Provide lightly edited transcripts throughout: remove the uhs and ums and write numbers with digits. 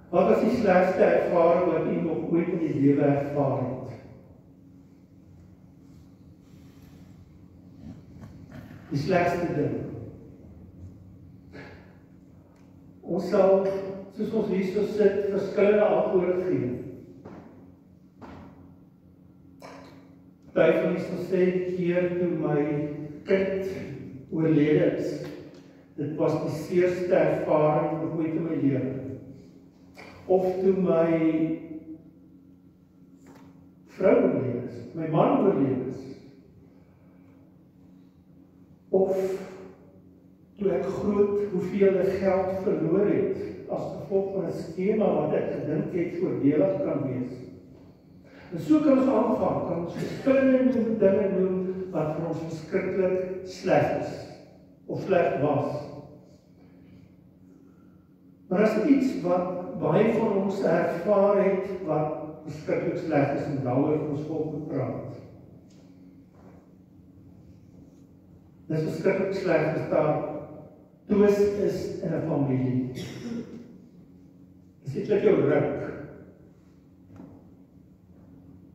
Wat was die slegste ervaring wat u nog ooit in die lewe ervaar het? Die slegste ding. Ons sal, soos ons hier so sit, verskillende antwoorde gee. Party van die sal sê, die keer toe my kind oorlede is, dit was die seerste ervaring nog ooit in my lewe. Of toe my vrou oorlede is, my man oorlede is. Of toe ek groot hoeveel geld verloor het, as gevolg van 'n skema wat ek gedink het voordelig kan wees. En so kan ons aangaan, kan ons verskillende dinge noem wat vir ons verskriklik sleg is, of sleg was. Maar as iets wat baie van ons ervaar het, wat verskriklik sleg is, en daaroor ons volk praat. Dit is verskriklik sleg as daar twis is in 'n familie. Dis iets wat jou ruk.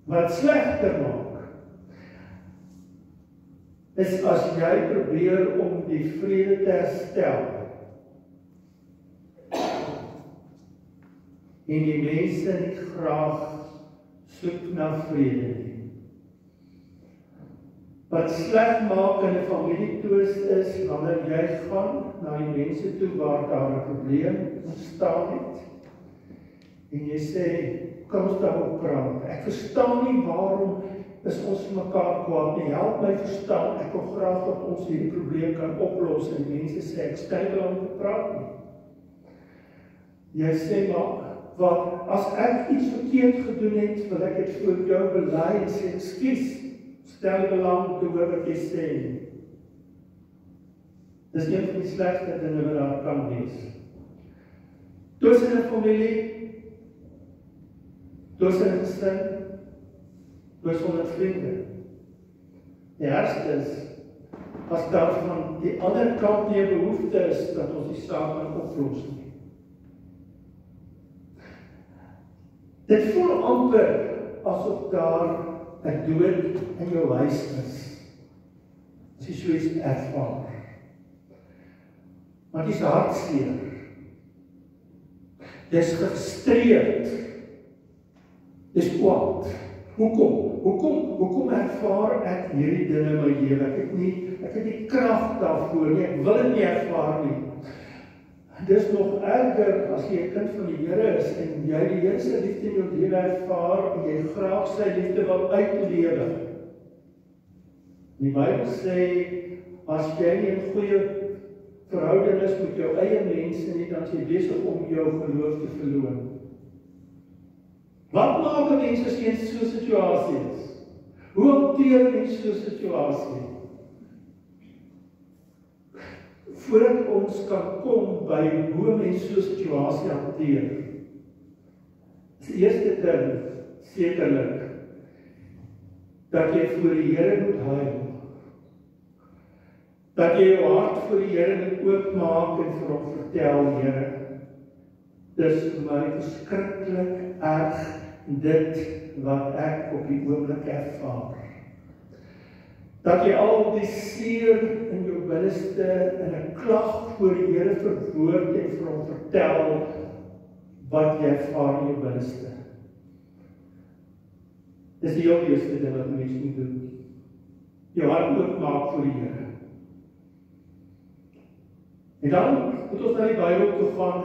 Wat slegter maak, is as jy probeer om die vrede te herstel, en die mense nie graag soek na vrede nie. Wat sleg maak in 'n familietwis is, wanneer jy gaan na die mense toe waar daar 'n probleem ontstaan het, en jy sê, kom ons daaroor praat. Ek verstaan nie waarom is ons vir mekaar kwaad nie. Help my verstaan, ek wil graag dat ons hierdie probleem kan oplos, en die mense sê, ek skyn wel om te praat nie. Jy sê, maar wat, as ek iets verkeerd gedoen het, wil ek dit voor jou bely en sê, ekskuus, stel belang te hoor wat jy sê nie. Dis een van die slegste dinge wat daar kan wees. Tussen 'n familie, tussen 'n gesin, tussen 'n vriende. Die ergste is, as daar van die ander kant nie 'n behoefte is, dat ons die saak kan oplos nie. Dit voel amper asof daar 'n dood in jou huis is, as jy so iets ervaar. Maar dit is hartseer. Jy is gefrustreerd. Jy is kwaad. Hoekom ervaar ek hierdie dinge in my lewe? Ek het nie krag daarvoor nie, ek wil dit nie ervaar nie. Dis nog erger as jy 'n kind van die Here is en jy die Here se liefde in jou lewe ervaar en jy graag sy liefde wil uitlewe. Die Bybel sê, as jy nie 'n goeie verhouding is met jou eie mense nie, dan is jy besig om jou geloof te verloor. Wat maak 'n mens as jy in so 'n situasie is? Hoe hanteer jy so 'n situasie? Voordat ons kan kom by hoe mens so 'n situasie hanteer, is die eerste ding sekerlik dat jy voor die Here moet huil. Dat jy jou hart voor die Here moet oopmaak en vir hom vertel, Here, dis vir my verskriklik erg dit wat ek op die oomblik ervaar. Dat jy al die seer in jou binneste in 'n klag voor die Here verwoord en vir hom vertel wat jy ervaar in jou binneste. Dis die heel eerste ding wat mens moet doen. Jou hart oopmaak voor die Here. En dan moet ons na die Bybel toe gaan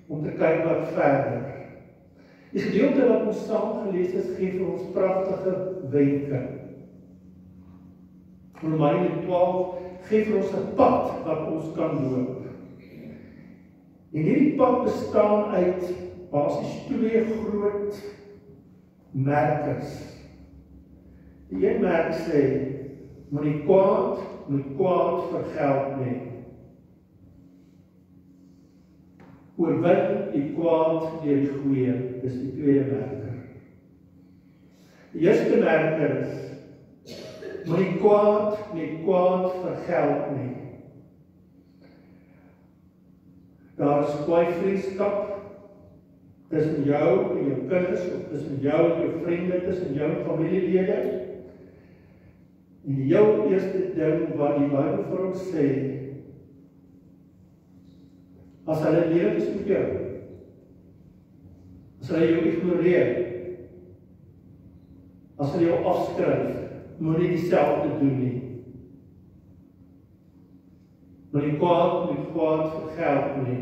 om te kyk wat verder. Die gedeelte wat ons saam gelees het, gee vir ons pragtige wenke. Romeine 12 gee vir ons 'n pad wat ons kan loop. En hierdie pad bestaan uit basies twee groot merkers. Die een merk sê, moenie kwaad vergeld nie. Oorwin die kwaad deur die goeie, dis die tweede merker. Die eerste merker is, moenie kwaad vergeld nie. Daar is kwaai vriendskap, tussen jou en jou kinders, of tussen jou en jou vriende, tussen jou en familielede. En die heel eerste ding wat die Bybel vir ons sê, as hulle leef is met jou, as hulle jou ignoreer, as hulle jou afskryf, moet jy dieselfde doen nie. Moet jy kwaad vergeld nie.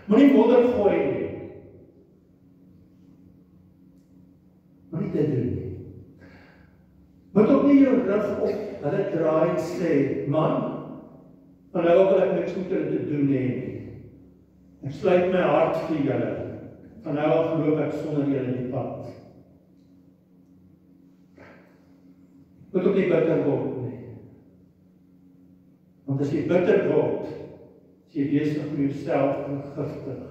Moet nie modder gooi nie. Moet nie dit doen nie. Moet ook nie jou rug op hulle draai en sê, man, van nou wil ek niks met hulle te doen nie. Ek sluit my hart vir julle. Van nou af loop ek sonder julle die pad. Moet ook nie bitter word nie. Want as jy bitter word, is jy besig om jouself te vergiftig.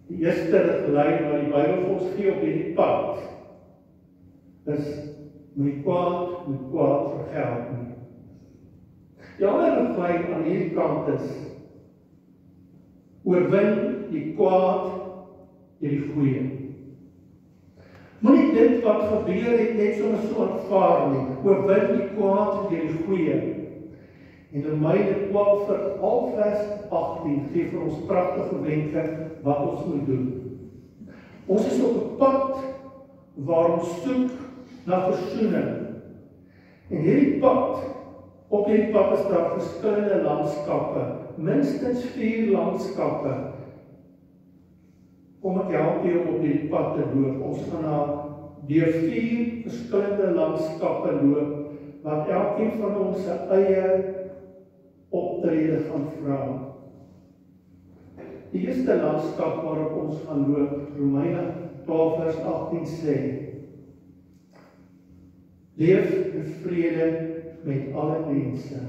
Die eerste riglyn wat die Bybel vir ons gee op hierdie pad, is moet kwaad vergeld nie. Die ander riglyn aan hierdie kant is, oorwin die kwaad deur die goeie. Moenie dit wat gebeur het net sommer so aanvaar nie. Oorwin die kwaad deur die goeie. En Romeine 12 veral vers 18 gee vir ons pragtige wenke wat ons moet doen. Ons is op 'n pad waar ons soek na versoening. En op hierdie pad is daar verskillende landskappe, minstens 4 landskappe. Kom ek help jou op hierdie pad te loop. Ons gaan deur 4 verskillende landskappe loop, wat elkeen van ons sy eie optrede gaan vra. Die eerste landskap waarop ons gaan loop, Romeine 12 vers 18 sê, leef in vrede met alle mense.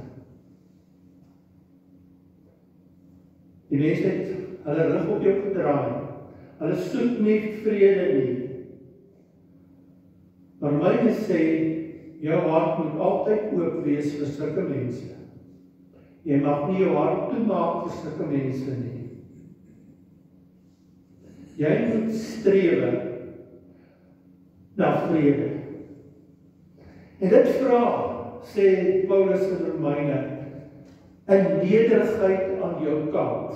Die mense het hulle rug op jou gedraai. Hulle soek nie vrede nie. Maar Romeine sê, jou hart moet altyd oop wees vir sulke mense. Jy mag nie jou hart toemaak vir sulke mense nie. Jy moet strewe na vrede. En dit vra, sê Paulus in Romeine, 'n nederigheid aan jou kant.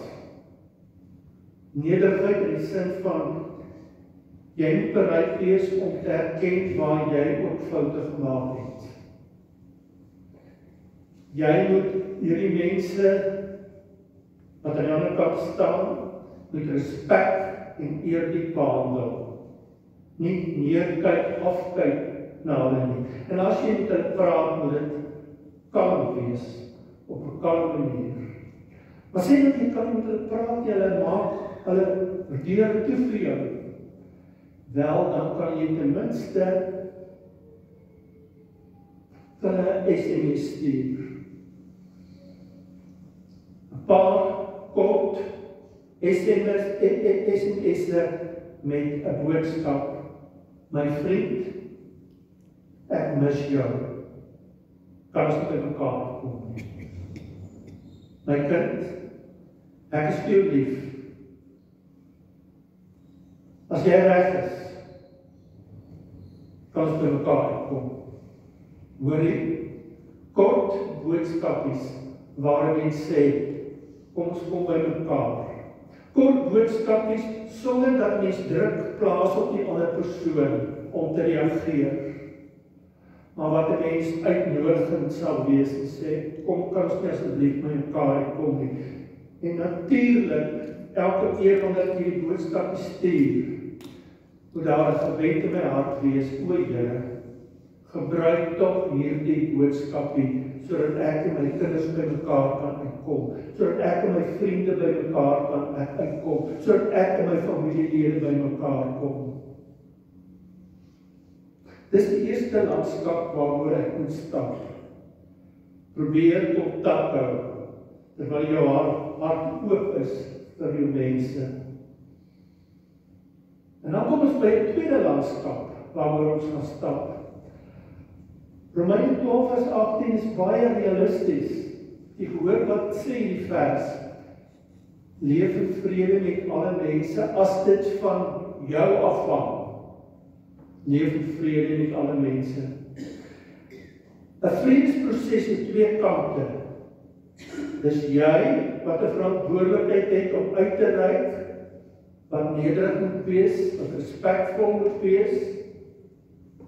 Nederigheid in die sin van, jy moet bereid wees om te erken waar jy ook foute gemaak het. Jy moet hierdie mense wat aan die ander kant staan, met respek en eerbied behandel. Nie neerkyk, afkyk na hulle nie. En as jy met hulle praat, moet dit kalm wees, op 'n kalme manier. Maar sê dat jy kan met hulle praat, jy maak hulle deur toe vir jou. Wel, dan kan jy ten minste hulle SMS stuur. 'n paar kort SMS'e met 'n boodskap. My vriend, ek mis jou. Kan ons by mekaar kom? My kind, ek is vir jou lief. As jy reg is, kan ons by mekaar kom. Hoor jy? Kort boodskapies waar mens sê, kom ons kom by mekaar. Kort boodskapies sonder dat mens druk plaas op die ander persoon om te reageer. Maar wat 'n mens uitnodigend sal wees en sê, kom kan ons asseblief by mekaar kom nie. En natuurlik, elke keer wanneer ek hierdie boodskap stuur, moet daar 'n gebed in my hart wees, o Here, gebruik tog hierdie boodskapie, sodat ek en my kinders by mekaar kan uitkom, sodat ek en my vriende by mekaar kan uitkom, sodat ek en my familielede by mekaar kom. Dis die eerste landskap waaroor ek moet stap. Probeer kontak hou, terwyl jou hart oop is vir jou mense. En dan kom ons by die tweede landskap waaroor ons gaan stap. Romeine 12 vers 18 is baie realisties. Jy hoor wat sê die vers. Leef in vrede met alle mense, as dit van jou afhang. Leef in vrede met alle mense. 'n Vredesproses het twee kante. Dis jy wat 'n verantwoordelikheid het om uit te reik, wat nederig moet wees, wat respekvol moet wees.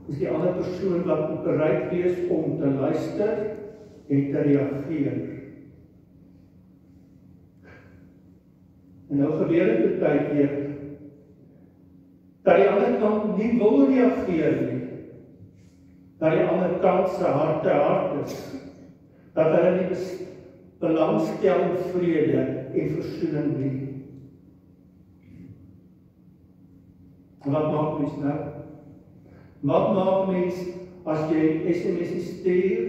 Is die ander persoon wat moet bereid wees om te luister en te reageer. En nou gebeur dit baie keer dat die ander kant nie wil reageer nie. Dat die ander kant se hart te hard is. Dat hulle nie belangstel in vrede en versoening nie. En wat maak mens nou? Wat maak mens as jy SMS stuur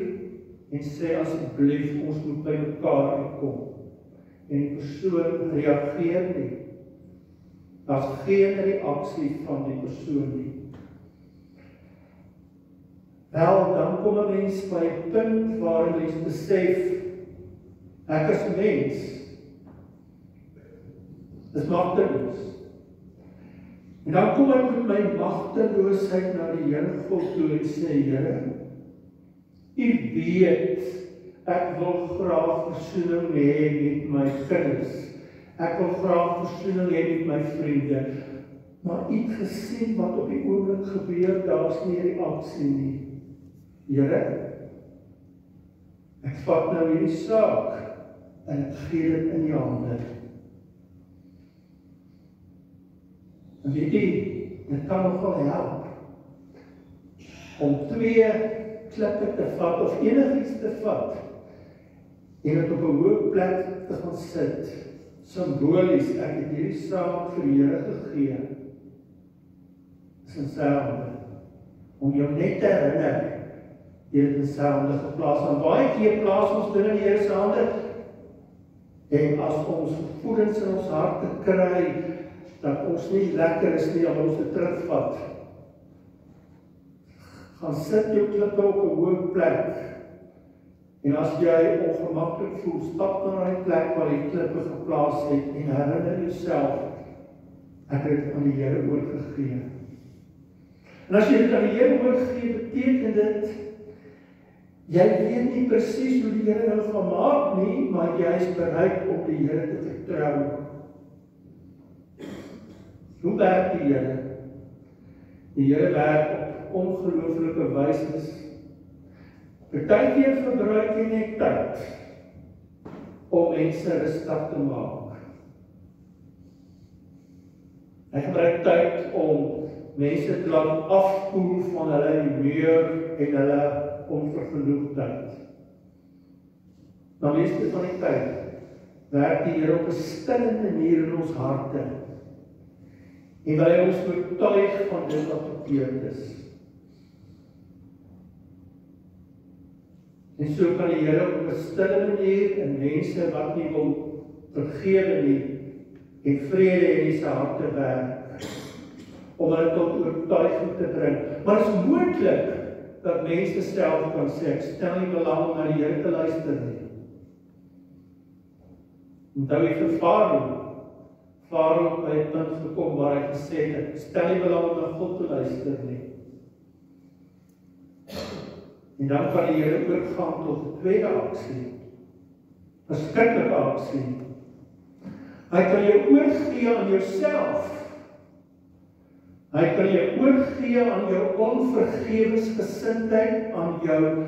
en sê asseblief ons moet by mekaar uitkom en die persoon reageer nie? Daar's geen reaksie van die persoon nie. Wel, dan kom 'n mens by 'n punt waar 'n mens besef ek is mens. Dis magteloos. En dan kom ek met my magteloosheid na die Here God toe en sê, Here, U weet, ek wil graag versoening hê met my kinders. Ek wil graag versoening hê met my vriende. Maar U het gesien wat op die oomblik gebeur, daar's nie reaksie nie. Here, ek vat nou hierdie saak en ek gee dit in U hande. En weet jy, dit kan nogal help om twee klippe te vat of enigiets te vat en dit op 'n hoë plek te gaan sit. Simbolies, ek het hierdie saak vir die Here gegee. Dis in sy hande. Om jou net te herinner, jy het in sy hande geplaas. En baie keer plaas ons dinge in die Here se hande. En as ons gevoelens in ons harte kry, dat ons nie lekker is nie, dan ons dit terugvat. Gaan sit jou klippe op 'n hoë plek. En as jy ongemaklik voel, stap na die plek waar jy klippe geplaas het en herinner jouself, ek het dit aan die Here oorgegee. En as jy dit aan die Here oorgegee, beteken dit, jy weet nie presies hoe die Here nou gaan maak nie, maar jy is bereid om die Here te vertrou. Hoe werk die Here? Die Here werk op ongelooflike wyse. Partykeer gebruik hy net tyd om mense rustig te maak. Hy gebruik tyd om mense te laat afkoel van hulle humeur en hulle onvergenoegdheid. Maar meeste van die tyd werk die Here op 'n stille manier in ons harte. En wil hy ons oortuig van dit wat verkeerd is. En so kan die Here op 'n stille manier in mense wat nie wil vergewe nie en vrede in die harte werk om hulle tot oortuiging te bring. Maar dit is moontlik dat mense self kan sê, ek stel nie belang om na die Here te luister nie. Onthou jy vir Farao by 'n punt gekom waar hy gesê het, ek stel nie belang om na God te luister nie. En dan kan die Here oorgaan tot 'n tweede aksie. 'n Verskriklike aksie. Hy kan jou oorgee aan jouself. Hy kan jou oorgee aan jou onvergewensgesindheid, aan jou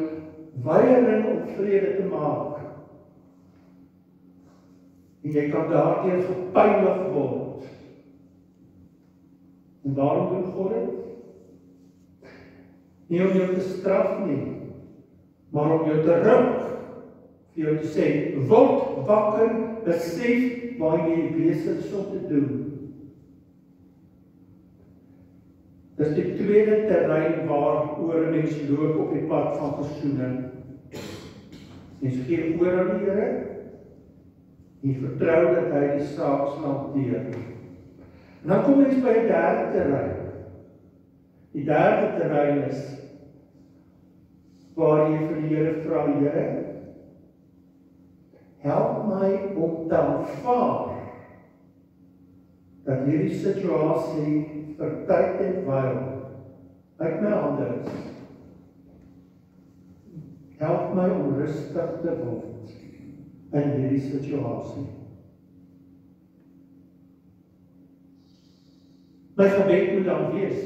weiering om vrede te maak. En jy kan daardeur gepynig word. En waarom doen God dit? Nie om jou te straf nie, maar om jou te ruk, vir jou te sê, word wakker, besef waar jy besig is om te doen. Dis die tweede terrein waaroor 'n mens loop op die pad van versoening. Mens gee oor aan die Here en vertrou dat hy die saak sal hanteer. En dan kom mens by 'n derde terrein. Die derde terrein is waar jy vir die Here vra, Here, help my om te aanvaar dat hierdie situasie vir tyd en wyl uit my hande is. Help my om rustig te word in hierdie situasie. My gebed moet dan wees: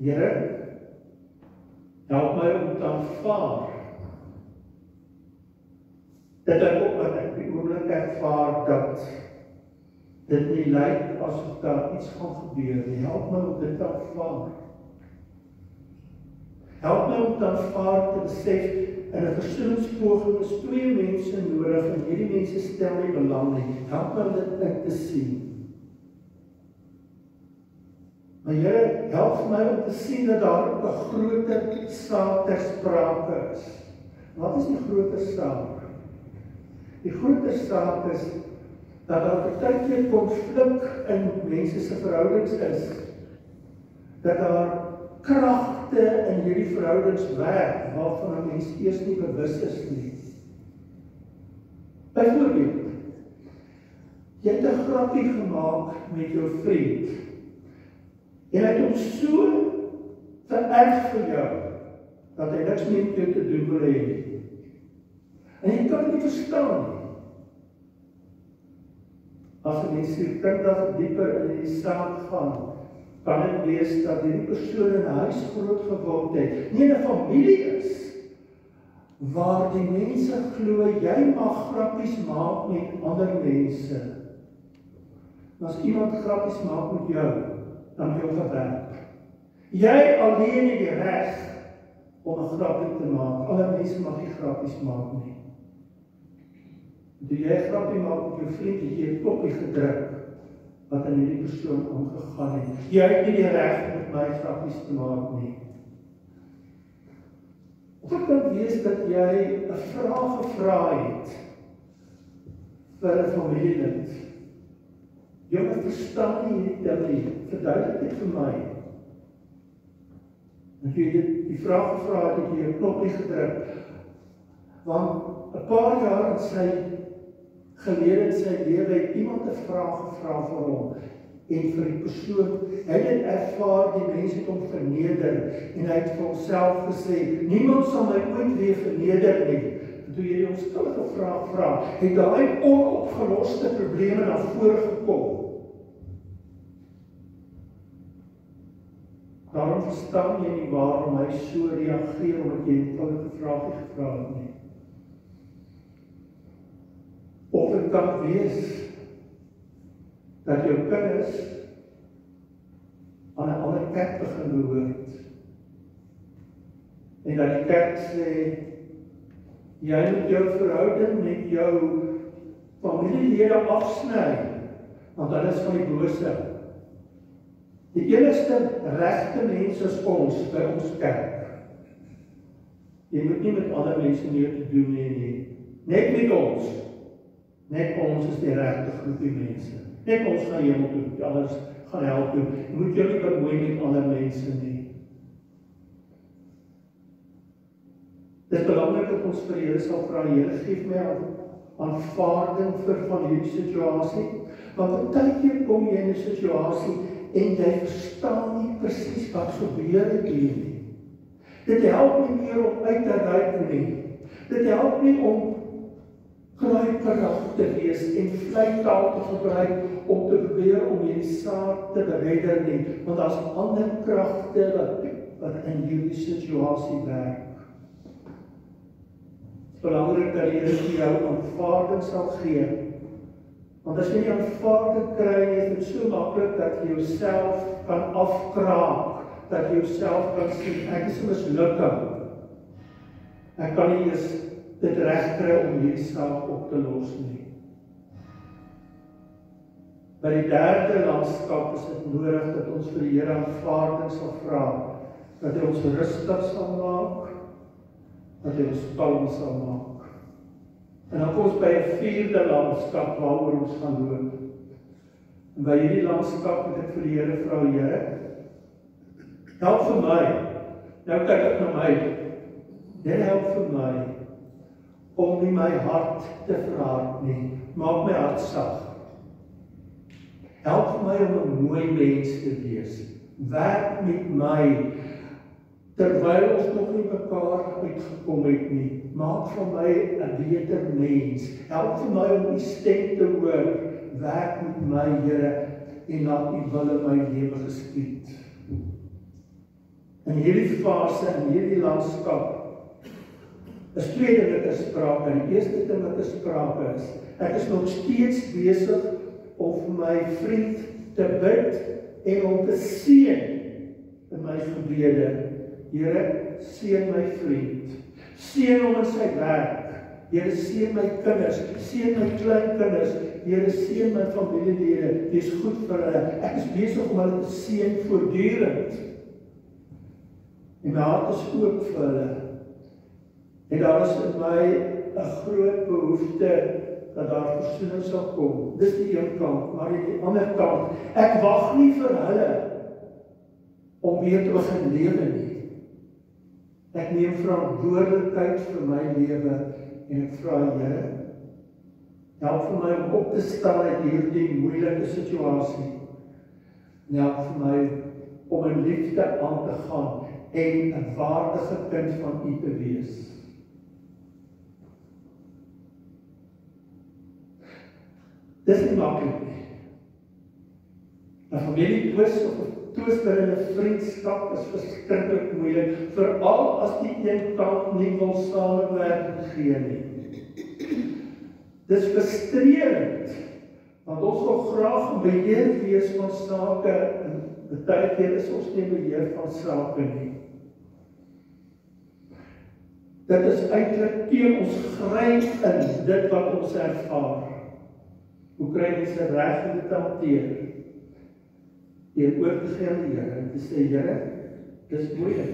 Here, help my om te aanvaar dat ek op die oomblik ervaar dat dit nie lyk asof daar iets gaan gebeur nie. Help my om dit te aanvaar. Help my om te aanvaar te besef, in 'n versoeningspoging is 2 mense nodig en hierdie mense stel nie belang nie. Help my om dit in te sien. Maar Here, help my om te sien dat daar 'n groter saak ter sprake is. Wat is die groter saak? Die groter saak is dat daar partykeer konflik in mense se verhoudings is. Dat daar kragte in hierdie verhoudings werk waarvan 'n mens eers nie bewus is nie. Byvoorbeeld, jy het 'n grappie gemaak met jou vriend. En hy het hom so vererg vir jou dat hy niks meer met jou te doen wil hê nie. En jy kan dit nie verstaan nie. As 'n mens hier kundig dieper in die saak gaan, kan dit wees dat hierdie persoon in 'n huis groot geword het, nie in 'n familie is, waar die mense glo jy mag grappies maak met ander mense. En as iemand grappies maak met jou, dan jou gewerk. Jy alleen het die reg om 'n grappie te maak. Alle mense mag nie grappies maak nie. Toe jy 'n grappie maak met jou vriend, het jy 'n knoppie gedruk wat aan hierdie persoon aangegaan het. Jy het nie die reg om met my grappies te maak nie. Of dit kan wees dat jy 'n vraag gevra het vir 'n familielid. Jy moet verstaan nie hierdie ding nie. Verduidelik dit vir my. En jy het die vraag gevra het, jy 'n knoppie gedruk. Want 'n paar jaar gelede in sy lewe het iemand 'n vraag gevra vir hom en vir die persoon. Hy het ervaar die mense het hom verneder en hy het vir homself gesê, niemand sal my ooit weer verneder nie. En toe jy die onskuldige vraag vra, het daai onopgeloste probleme na vore gekom. Daarom verstaan jy nie waarom hy so reageer omdat jy 'n foute vraagie gevra het nie. Of dit kan wees dat jou kinders aan 'n ander kerk begin behoort. En dat die kerk sê, jy moet jou verhouding met jou familielede afsny, want dit is van die bose. Die enigste regte mens is ons by ons kerk. Jy moet nie met ander mense meer te doen hê nie. Net met ons. Net ons is die regte groepie mense. Net ons gaan hemel toe, die anders gaan hel toe. Jy moet jou nie bemoei met ander mense nie. Dit is belangrik dat ons vir Here sal vra, Here, geef my aanvaarding van hierdie situasie. Want partykeer kom jy in 'n situasie en jy verstaan nie presies wat gebeur het hier nie. Dit help nie meer om uit te reik nie. Dit help nie om kruiperig te wees en vleitaal te gebruik om te probeer om hierdie saak te beredder nie, want daar's ander kragte wat in hierdie situasie werk. Het is belangrik dat jy vir jou aanvaarding sal gee. Want as jy nie aanvaarding kry, is dit so maklik dat jy jouself kan afkraak, dat jy jouself kan sê, ek is 'n mislukking. Ek kan nie eens dit reg kry om hierdie saak op te los nie. By die derde landskap is dit nodig dat ons vir die Here aanvaarding sal vra, dat hy ons rustig sal maak, dat hy ons kalm sal maak. En dan kom ons by 'n vierde landskap waaroor ons gaan loop. En by hierdie landskap moet ek vir die Here vra, Here, help vir my. Nou kyk ek na my. Here, help vir my om nie my hart te verhard nie. Maak my hart sag. Help vir my om 'n mooi mens te wees. Werk met my, terwyl ons nog nie mekaar uitgekom het nie. Maak van my 'n beter mens. Help vir my om die stem te hoor. Werk met my, Here, en laat U wil in my lewe geskied. In hierdie fase, in hierdie landskap, is twee dinge te sprake. Die eerste ding wat te sprake is, ek is nog steeds besig om vir my vriend te bid en om te seën in my gebede. Here, seën my vriend. Seën hom in sy werk. Here, seën my kinders, seën my kleinkinders. Here, seën my familielede. Wees goed vir hulle. Ek is besig om hulle te seën voortdurend. En my hart is oop vir hulle. En daar is in my 'n groot behoefte dat daar versoening sal kom. Dis die een kant, maar aan die ander kant, ek wag nie vir hulle om weer te begin lewe nie. Ek neem verantwoordelikheid vir my lewe en ek vra Here, help vir my om op te staan uit hierdie moeilike situasie. En help vir my om in liefde aan te gaan en 'n waardige kind van U te wees. Dis nie maklik nie. 'n familietwis of 'n twis binne 'n vriendskap is verskriklik moeilik, veral as die een kant nie wil samewerk gee nie. Dis frustrerend, want ons wil graag in beheer wees van sake, en baie keer is ons nie beheer van sake nie. Dit is eintlik teen ons gryp in dit wat ons ervaar. Hoe kry mense reg om dit te hanteer? Oor te gee aan die Here en te sê, Here, dis moeilik.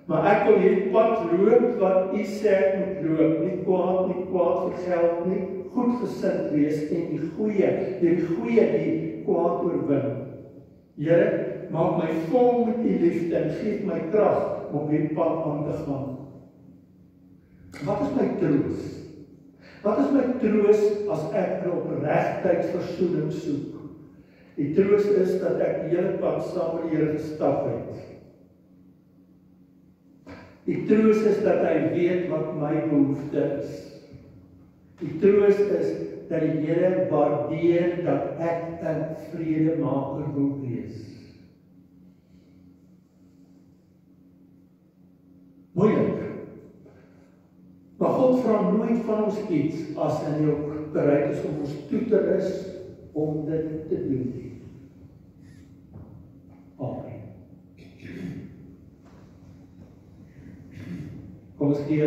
Maar ek wil hierdie pad loop wat U sê ek moet loop. Nie kwaad vergeld nie, goedgesind wees en die goeie die kwaad oorwin. Here, maak my vol met U liefde en gee my krag om hierdie pad aan te gaan. Wat is my troos? Wat is my troos as ek opregtheid versoening soek? Die troos is dat ek die hele pad saam met die Here gestap het. Die troos is dat hy weet wat my behoefte is. Die troos is dat die Here waardeer dat ek 'n vredemaker wil wees. Moeilik. Maar God vra nooit van ons iets as hy nie ook bereid is om ons toe te rus om dit te doen. Amen. Kom ons gee